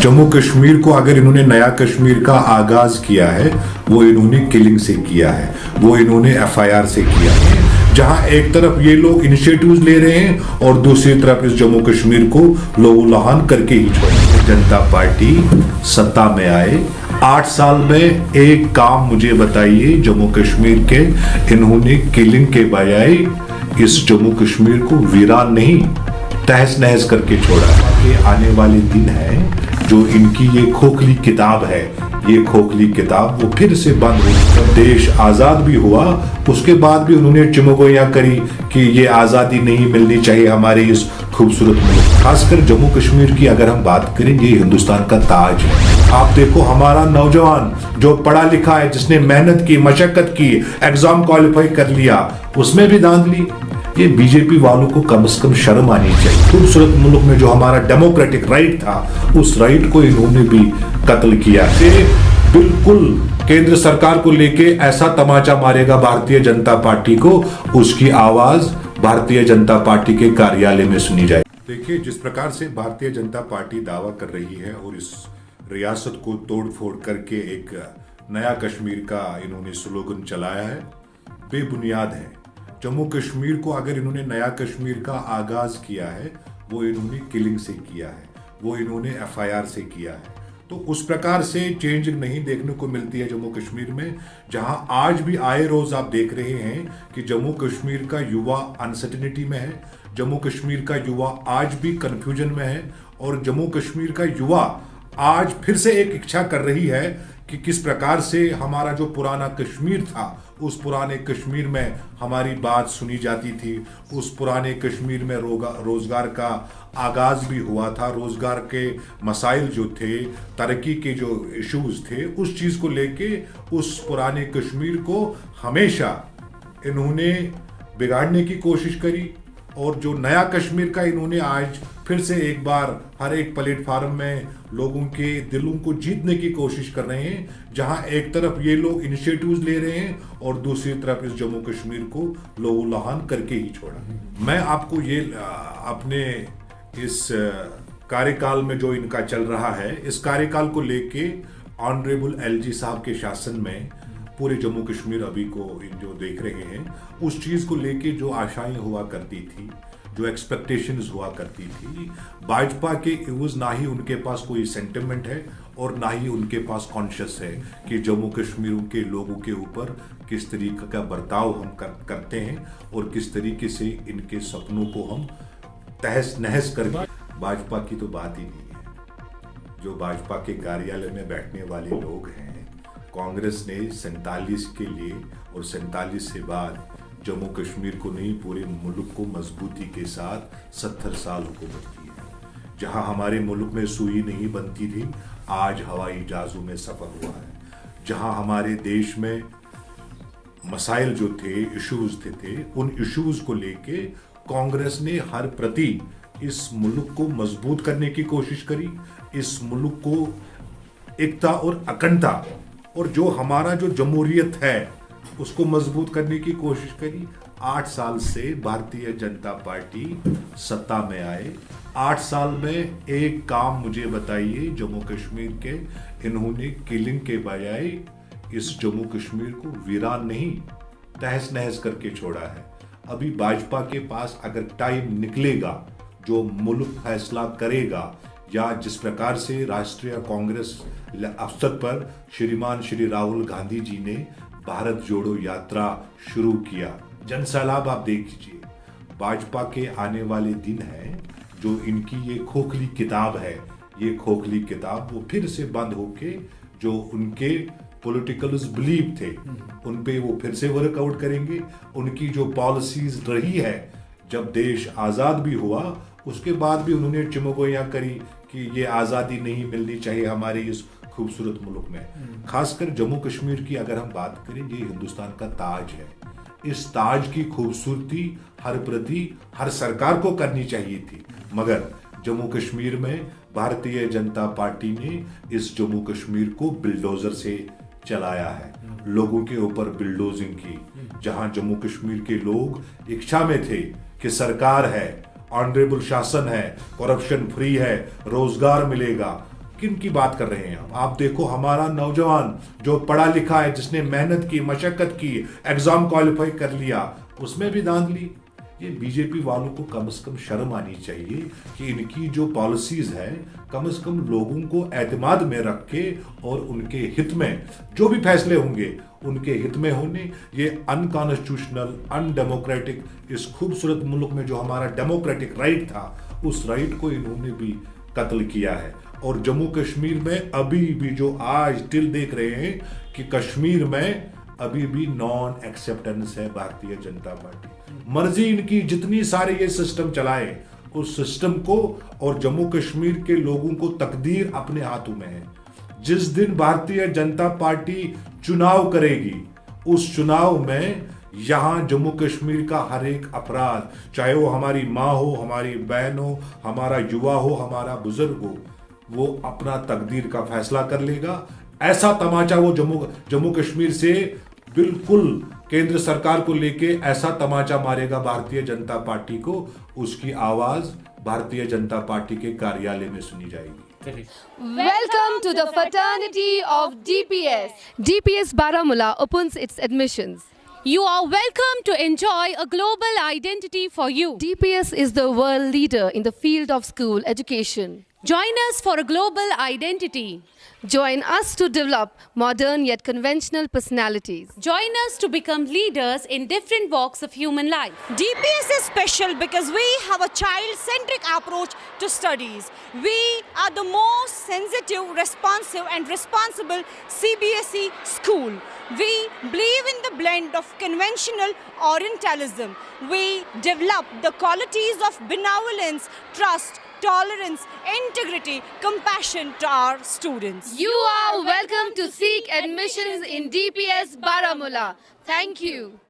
जम्मू कश्मीर को अगर इन्होंने नया कश्मीर का आगाज किया है वो इन्होंने किलिंग से किया है, वो इन्होंने एफआईआर से किया है, जहां एक तरफ ये लोग इनिशिएटिव्स ले रहे हैं और दूसरी तरफ इस जम्मू कश्मीर को लहूलुहान करके ही छोड़ेंगे। जनता पार्टी सत्ता में आए 8 साल में एक काम मुझे बताइए जम्मू कश्मीर के, इन्होंने किलिंग के बजाय इस जम्मू कश्मीर को वीरान नहीं तहस नहस करके छोड़ा है। ये आने वाले दिन है जो इनकी ये खोखली किताब है, ये खोखली किताब वो फिर से बंद हुई। देश आजाद भी हुआ उसके बाद भी उन्होंने चिमगोइयां करी कि ये आजादी नहीं मिलनी चाहिए हमारे इस खूबसूरत मुल्क। खासकर जम्मू कश्मीर की अगर हम बात करें, ये हिंदुस्तान का ताज है। आप देखो हमारा नौजवान जो पढ़ा लिखा है, जिसने मेहनत की, मशक्कत की, एग्जाम क्वालिफाई कर लिया, उसमें भी धांधली। ये बीजेपी वालों को कम से कम शर्म आनी चाहिए। खूबसूरत मुल्क में जो हमारा डेमोक्रेटिक राइट था, उस राइट को इन्होंने भी कत्ल किया। बिल्कुल केंद्र सरकार को लेके ऐसा तमाचा मारेगा भारतीय जनता पार्टी को, उसकी आवाज भारतीय जनता पार्टी के कार्यालय में सुनी जाए। देखिए जिस प्रकार से भारतीय जनता पार्टी दावा कर रही है और इस रियासत को तोड़ फोड़ करके एक नया कश्मीर का इन्होंने स्लोगन चलाया है, बेबुनियाद है। जम्मू कश्मीर को अगर इन्होंने नया कश्मीर का आगाज किया है वो इन्होंने किलिंग से किया है, वो इन्होंने एफआईआर से किया है। तो उस प्रकार से चेंज नहीं देखने को मिलती है जम्मू कश्मीर में, जहां आज भी आए रोज आप देख रहे हैं कि जम्मू कश्मीर का युवा अनसर्टेनिटी में है, जम्मू कश्मीर का युवा आज भी कंफ्यूजन में है और जम्मू कश्मीर का युवा आज फिर से एक इच्छा कर रही है कि किस प्रकार से हमारा जो पुराना कश्मीर था, उस पुराने कश्मीर में हमारी बात सुनी जाती थी, उस पुराने कश्मीर में रोजगार का आगाज भी हुआ था, रोजगार के मसाइल जो थे, तरक्की के जो इश्यूज थे, उस चीज को लेके उस पुराने कश्मीर को हमेशा इन्होंने बिगाड़ने की कोशिश करी। और जो नया कश्मीर का इन्होंने आज फिर से एक बार हर एक प्लेटफार्म में लोगों के दिलों को जीतने की कोशिश कर रहे हैं, जहां एक तरफ ये लोग इनिशिएटिव्स ले रहे हैं और दूसरी तरफ इस जम्मू कश्मीर को लहूलुहान करके ही छोड़ा। मैं आपको ये अपने इस कार्यकाल में जो इनका चल रहा है, इस कार्यकाल को लेके ऑनरेबल एलजी साहब के शासन में पूरे जम्मू कश्मीर अभी को जो देख रहे हैं, उस चीज को लेके जो आशाएं हुआ करती थी, जो एक्सपेक्टेशंस हुआ करती थी, भाजपा के इवज ना ही उनके पास कोई सेंटिमेंट है और ना ही उनके पास कॉन्शियस है कि जम्मू कश्मीर के लोगों के ऊपर किस तरीके का बर्ताव हम करते हैं और किस तरीके से इनके सपनों को हम तहस नहस करके। भाजपा की तो बात ही नहीं है। जो भाजपा के कार्यालय में बैठने वाले लोग हैं, कांग्रेस ने 47 के लिए और 47 से बाद जम्मू कश्मीर को नहीं पूरे मुल्क को मजबूती के साथ 70 साल हुकूमत की है। जहां हमारे मुल्क में सुई नहीं बनती थी, आज हवाई जहाजों में सफर हुआ है। जहां हमारे देश में मसाइल जो थे, इश्यूज थे, उन इश्यूज को लेके कांग्रेस ने हर प्रति इस मुल्क को मजबूत करने की कोशिश करी, इस मुल्क को एकता और अखंडता और जो हमारा जो जमहूरियत है उसको मजबूत करने की कोशिश करी। 8 साल से भारतीय जनता पार्टी सत्ता में आए, 8 साल में एक काम मुझे बताइए जम्मू कश्मीर के, इन्होंने किलिंग के बजाय इस जम्मू कश्मीर को वीरान नहीं तहस नहस करके छोड़ा है। अभी भाजपा के पास अगर टाइम निकलेगा, जो मुल्क फैसला करेगा, या जिस प्रकार से राष्ट्रीय कांग्रेस अवसर पर श्रीमान श्री राहुल गांधी जी ने भारत जोड़ो यात्रा शुरू किया, जनसैलाब आप देख लीजिए। भाजपा के आने वाले दिन है जो इनकी ये खोखली किताब है, ये खोखली किताब वो फिर से बंद होके जो उनके पॉलिटिकल बिलीव थे उन पे वो फिर से वर्कआउट करेंगे। उनकी जो पॉलिसीज रही है, जब देश आजाद भी हुआ उसके बाद भी उन्होंने चिमगोइयां करी कि ये आजादी नहीं मिलनी चाहिए हमारे इस खूबसूरत मुल्क में। खासकर जम्मू कश्मीर की अगर हम बात करें, ये हिंदुस्तान का ताज है। इस ताज की खूबसूरती हर प्रति हर सरकार को करनी चाहिए थी, मगर जम्मू कश्मीर में भारतीय जनता पार्टी ने इस जम्मू कश्मीर को बिल्डोजर से चलाया है, लोगों के ऊपर बिल्डोजिंग की। जहां जम्मू कश्मीर के लोग इच्छा में थे कि सरकार है, ऑनरेबल शासन है, करप्शन फ्री है, रोजगार मिलेगा, किन की बात कर रहे हैं आप देखो हमारा नौजवान जो पढ़ा लिखा है, जिसने मेहनत की, मशक्कत की, एग्जाम क्वालिफाई कर लिया, उसमें भी धांधली। ये बीजेपी वालों को कम से कम शर्म आनी चाहिए कि इनकी जो पॉलिसीज है कम से कम लोगों को एतमाद में रख के और उनके हित में जो भी फैसले होंगे उनके हित में होने। ये अनकॉन्स्टिट्यूशनल, अनडेमोक्रेटिक, इस खूबसूरत मुल्क में जो हमारा डेमोक्रेटिक राइट था, उस राइट को इन्होंने भी कत्ल किया है। और जम्मू कश्मीर में अभी भी जो आज टिल देख रहे हैं कि कश्मीर में अभी भी नॉन एक्सेप्टेंस है भारतीय जनता पार्टी। मर्जी इनकी जितनी सारे ये सिस्टम चलाए, उस सिस्टम को और जम्मू कश्मीर के लोगों को तकदीर अपने हाथों में है। जिस दिन भारतीय जनता पार्टी चुनाव करेगी, उस चुनाव में यहां जम्मू कश्मीर का हर एक अपराध, चाहे वो हमारी माँ हो, हमारी बहन हो, हमारा युवा हो, हमारा बुजुर्ग हो, वो अपना तकदीर का फैसला कर लेगा। ऐसा तमाचा वो जम्मू कश्मीर से बिल्कुल केंद्र सरकार को लेके ऐसा तमाचा मारेगा भारतीय जनता पार्टी को, उसकी आवाज भारतीय जनता पार्टी के कार्यालय में सुनी जाएगी। Welcome to the fraternity of DPS. DPS Baramulla opens its admissions. You are welcome to enjoy a global identity for you. DPS is the world leader in the field of school education. Join us for a global identity. Join us to develop modern yet conventional personalities. Join us to become leaders in different walks of human life. DPS is special because we have a child-centric approach to studies. We are the most sensitive, responsive and responsible CBSE school. We believe in the blend of conventional Orientalism. We develop the qualities of benevolence, trust, tolerance, integrity, compassion to our students. You are welcome to seek admissions in DPS Baramulla. Thank you.